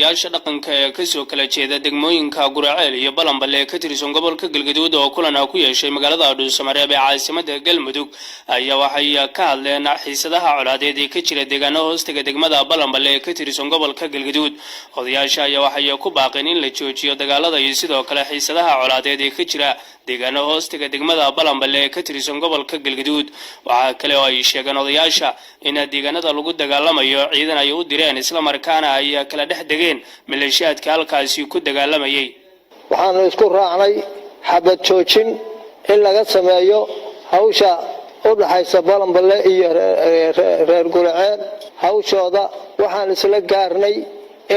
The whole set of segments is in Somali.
odayaasha dhaqanka ee ka soo kala jeeda degmooyinka Guraceel iyo Balanbale ee ka tirsan gobolka Galgaduud oo kulan ku yeeshay magaalada Dhuusamareeb ee caasimadda Galmudug ayaa waxay ka hadleen xiisadaha colaadeed ee ka jira deegaano hoostiga degmada Balanbale ee ka tirsan gobolka Galgaduud. Odayaasha ayaa waxay ku baaqeen in la joojiyo dagaalada iyo sidoo kale xiisadaha colaadeed ee ka jira deegaano hoostiga degmada Balanbale ee ka tirsan gobolka Galgaduud. Waxa kale oo ay sheegeen odayaasha in deegaanada lagu dagaalamayo ciidan ay u direen isla markaana ay kala dhex degeen maleeshiyaadka halkaasi ku dagaalamayay. waxaan isku raacnay xabad joojin in laga sameeyo hawsha u dhaxaysa Balanbale iyo reer Guraceel hawshooda. waxaan isla gaarnay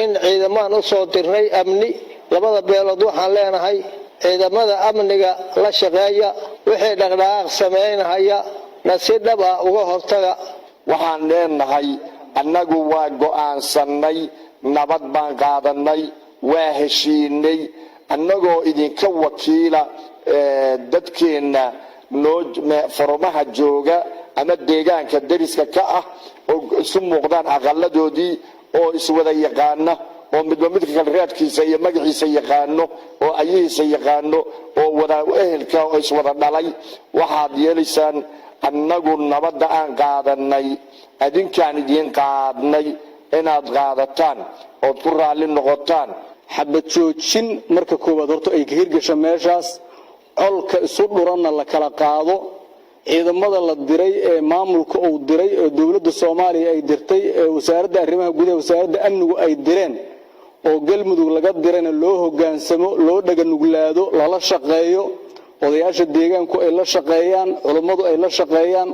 in ciidamaan u soo dirnay amni labada beelood. waxaan leenahay ciidamada amniga la shaqeeya wixii dhaqdhaqaaq sameynaya si dhab ah uga hortaga. waxaan leenahay annagu waa go'aansanay nabad baan qaadanay waa heshiinay annagoo idinka wakiila dadkeena foromaha jooga ama deegaanka dariska ka ah oo isu muuqdaan aqaladoodii oo iswada yaqaana oo midba midka kale raadkiisa iyo magaciisa yaqaano oo ayihiisa yaqaano oo wada ehelka oo iswada dhalay. waxaad yeelaysaan annagu nabadda aan qaadanay adinkaan idin qaadnay inaad qaadataan oo ku raali noqotaan. xabad joojin marka koowaad horta ay ka hirgasho meeshaas colka isu dhuranna la kala qaado. ciidamada la diray ee maamulka uu diray ee dawladda Soomaaliya ay dirtay ee wasaaradda arrimaha gudaha wasaaradda amnigu ay direen oo Galmudug laga dirayna loo hogaansamo loo dhaga nuglaado lala shaqeeyo. odayaasha deegaanku ay la shaqeeyaan culimadu ay la shaqeeyaan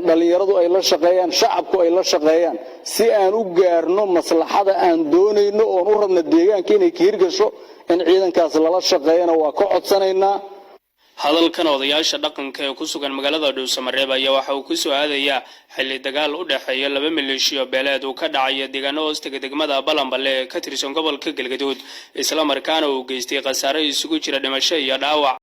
dhalinyaradu ay la shaqeeyaan shacabku ay la shaqeeyaan si aan u gaarno maslaxada aan doonayno oo u rabno deegaanka inay ka hirgasho in ciidankaas lala shaqeeyana waa ka codsanaynaa. hadalkan odayaasha dhaqanka ee ku sugan magaalada Dhuusamareeb ayaa waxa uu ku soo aadayaa xilli dagaal u dhaxeeya laba maleeshiyo beeleed oo ka dhacay deegaano hoostiga degmada Balanbale ee ka tirsan gobolka Galgaduud isla markaana uu geystay khasaare isugu jira dhimasho iyo dhaawac.